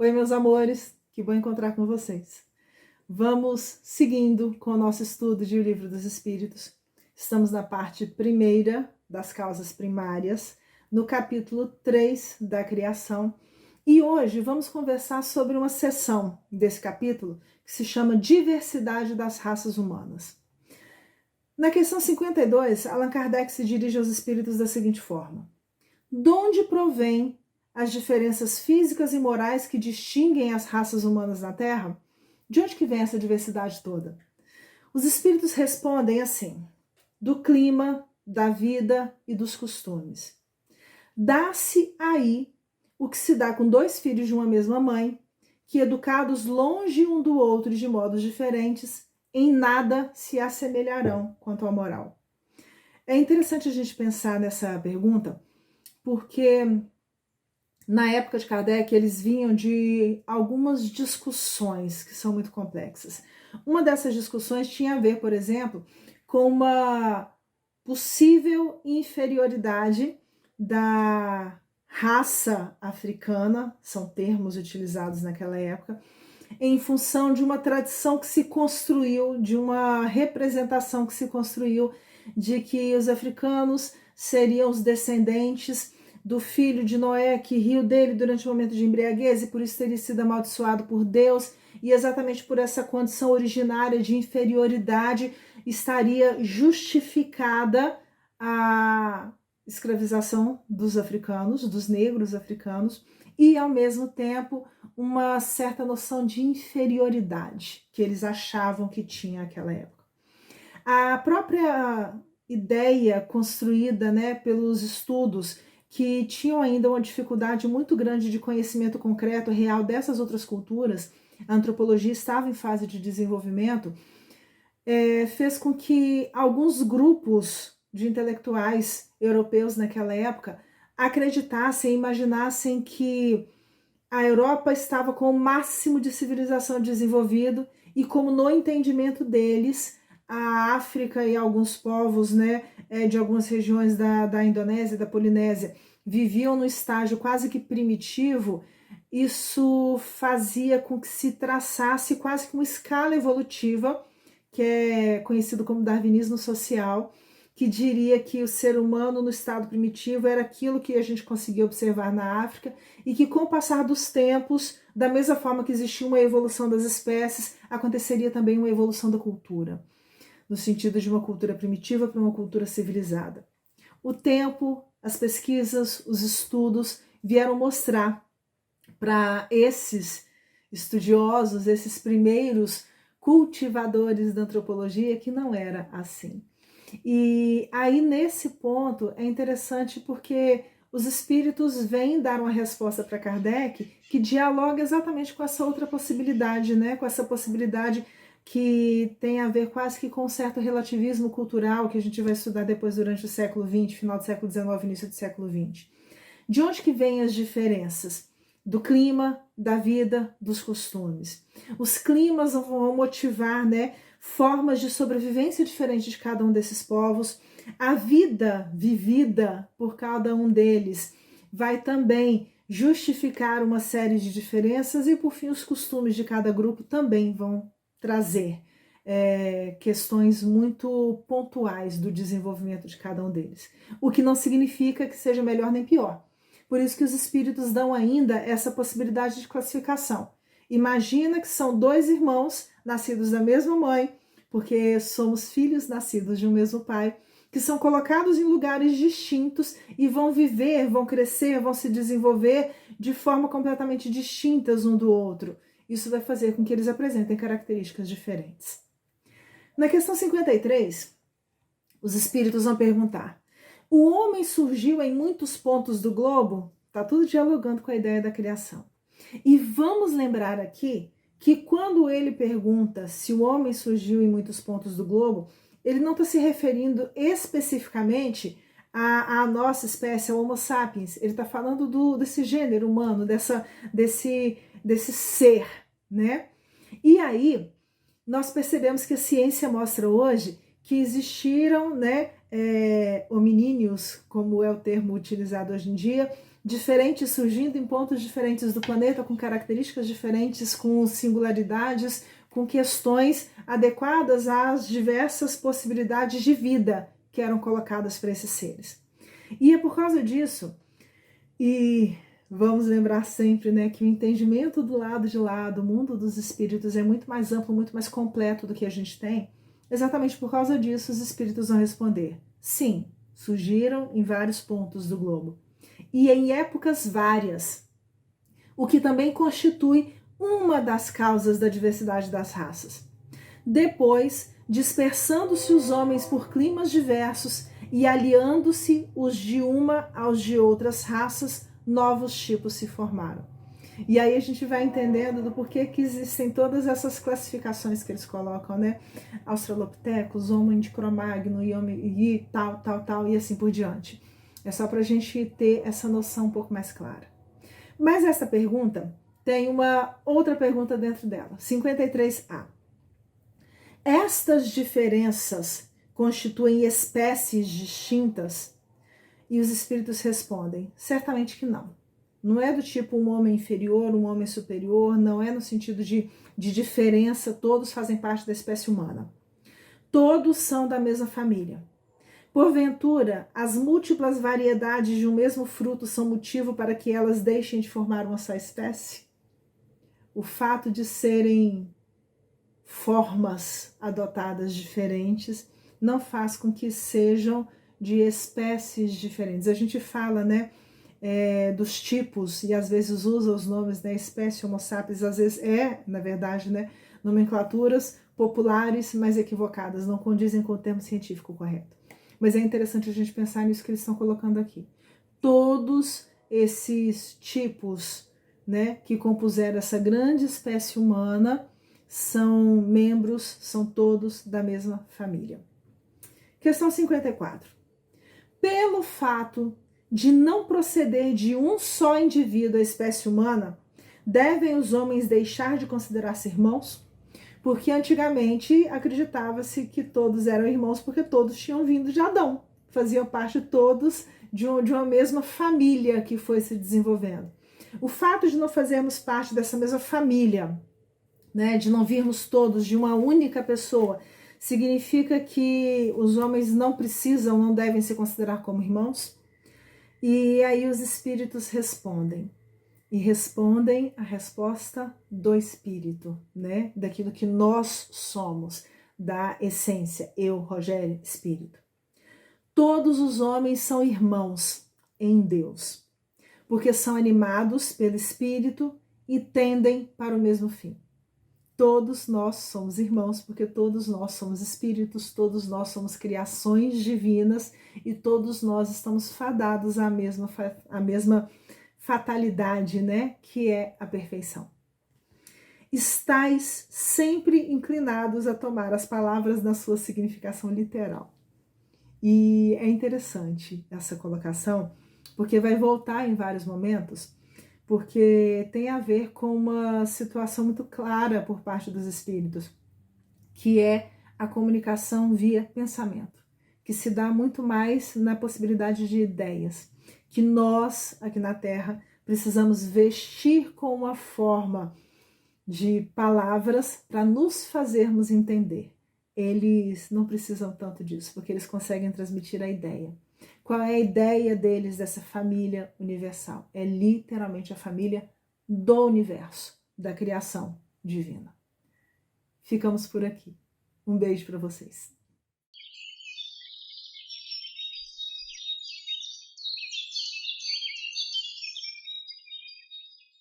Oi, meus amores, que bom encontrar com vocês. Vamos seguindo com o nosso estudo de O Livro dos Espíritos. Estamos na parte primeira das causas primárias, no capítulo 3 da criação. E hoje vamos conversar sobre uma seção desse capítulo que se chama Diversidade das Raças Humanas. Na questão 52, Allan Kardec se dirige aos espíritos da seguinte forma: de onde provém as diferenças físicas e morais que distinguem as raças humanas na Terra? De onde que vem essa diversidade toda? Os espíritos respondem assim: do clima, da vida e dos costumes. Dá-se aí o que se dá com dois filhos de uma mesma mãe, que educados longe um do outro e de modos diferentes, em nada se assemelharão quanto à moral. É interessante a gente pensar nessa pergunta, porque na época de Kardec, eles vinham de algumas discussões que são muito complexas. Uma dessas discussões tinha a ver, por exemplo, com uma possível inferioridade da raça africana, são termos utilizados naquela época, em função de uma tradição que se construiu, de uma representação que se construiu de que os africanos seriam os descendentes do filho de Noé, que riu dele durante o momento de embriaguez e por isso teria sido amaldiçoado por Deus, e exatamente por essa condição originária de inferioridade estaria justificada a escravização dos africanos, dos negros africanos, e ao mesmo tempo uma certa noção de inferioridade que eles achavam que tinha naquela época. A própria ideia construída, pelos estudos que tinham ainda uma dificuldade muito grande de conhecimento concreto real dessas outras culturas, a antropologia estava em fase de desenvolvimento, fez com que alguns grupos de intelectuais europeus naquela época acreditassem, imaginassem que a Europa estava com o máximo de civilização desenvolvido e como no entendimento deles, a África e alguns povos de algumas regiões da Indonésia e da Polinésia viviam no estágio quase que primitivo, isso fazia com que se traçasse quase que uma escala evolutiva, que é conhecido como darwinismo social, que diria que o ser humano no estado primitivo era aquilo que a gente conseguia observar na África e que com o passar dos tempos, da mesma forma que existia uma evolução das espécies, aconteceria também uma evolução da cultura, no sentido de uma cultura primitiva para uma cultura civilizada. O tempo, as pesquisas, os estudos vieram mostrar para esses estudiosos, esses primeiros cultivadores da antropologia, que não era assim. E aí, nesse ponto, é interessante porque os espíritos vêm dar uma resposta para Kardec que dialoga exatamente com essa outra possibilidade, com essa possibilidade que tem a ver quase que com um certo relativismo cultural que a gente vai estudar depois durante o século XX, final do século XIX, início do século XX. De onde que vêm as diferenças? Do clima, da vida, dos costumes. Os climas vão motivar, formas de sobrevivência diferentes de cada um desses povos. A vida vivida por cada um deles vai também justificar uma série de diferenças e, por fim, os costumes de cada grupo também vão trazer questões muito pontuais do desenvolvimento de cada um deles. O que não significa que seja melhor nem pior. Por isso que os espíritos dão ainda essa possibilidade de classificação. Imagina que são dois irmãos nascidos da mesma mãe, porque somos filhos nascidos de um mesmo pai, que são colocados em lugares distintos e vão viver, vão crescer, vão se desenvolver de forma completamente distintas um do outro. Isso vai fazer com que eles apresentem características diferentes. Na questão 53, os espíritos vão perguntar: o homem surgiu em muitos pontos do globo? Está tudo dialogando com a ideia da criação. E vamos lembrar aqui que quando ele pergunta se o homem surgiu em muitos pontos do globo, ele não está se referindo especificamente à nossa espécie, ao Homo sapiens. Ele está falando desse gênero humano, desse ser, E aí, nós percebemos que a ciência mostra hoje que existiram, hominíneos, como é o termo utilizado hoje em dia, diferentes surgindo em pontos diferentes do planeta, com características diferentes, com singularidades, com questões adequadas às diversas possibilidades de vida que eram colocadas para esses seres. E é por causa disso, e vamos lembrar sempre, né, que o entendimento do lado de lá, do mundo dos espíritos, é muito mais amplo, muito mais completo do que a gente tem. Exatamente por causa disso, os espíritos vão responder: sim, surgiram em vários pontos do globo e em épocas várias, o que também constitui uma das causas da diversidade das raças. Depois, dispersando-se os homens por climas diversos e aliando-se os de uma aos de outras raças, novos tipos se formaram. E aí a gente vai entendendo do porquê que existem todas essas classificações que eles colocam, né? Australopithecus, Homo de Cro-Magnon e tal, e assim por diante. É só para a gente ter essa noção um pouco mais clara. Mas essa pergunta tem uma outra pergunta dentro dela, 53A. Estas diferenças constituem espécies distintas? E os espíritos respondem: certamente que não. Não é do tipo um homem inferior, um homem superior, não é no sentido de diferença, todos fazem parte da espécie humana. Todos são da mesma família. Porventura, as múltiplas variedades de um mesmo fruto são motivo para que elas deixem de formar uma só espécie? O fato de serem formas adotadas diferentes não faz com que sejam de espécies diferentes. A gente fala, né, dos tipos e às vezes usa os nomes da espécie Homo sapiens, às vezes na verdade, né, nomenclaturas populares, mas equivocadas, não condizem com o termo científico correto. Mas é interessante a gente pensar nisso que eles estão colocando aqui. Todos esses tipos, né, que compuseram essa grande espécie humana são membros, são todos da mesma família. Questão 54. Pelo fato de não proceder de um só indivíduo a espécie humana, devem os homens deixar de considerar-se irmãos? Porque antigamente acreditava-se que todos eram irmãos porque todos tinham vindo de Adão, faziam parte todos de uma mesma família que foi se desenvolvendo. O fato de não fazermos parte dessa mesma família, né, de não virmos todos de uma única pessoa, significa que os homens não precisam, não devem se considerar como irmãos? E aí os espíritos respondem. E respondem a resposta do espírito, né? Daquilo que nós somos, da essência, eu, Rogério, espírito. Todos os homens são irmãos em Deus, porque são animados pelo espírito e tendem para o mesmo fim. Todos nós somos irmãos, porque todos nós somos espíritos, todos nós somos criações divinas e todos nós estamos fadados à mesma fatalidade, né? Que é a perfeição. Estais sempre inclinados a tomar as palavras na sua significação literal. E é interessante essa colocação, porque vai voltar em vários momentos, porque tem a ver com uma situação muito clara por parte dos espíritos, que é a comunicação via pensamento, que se dá muito mais na possibilidade de ideias, que nós, aqui na Terra, precisamos vestir com uma forma de palavras para nos fazermos entender. Eles não precisam tanto disso, porque eles conseguem transmitir a ideia. Qual é a ideia deles dessa família universal? É literalmente a família do universo, da criação divina. Ficamos por aqui. Um beijo para vocês.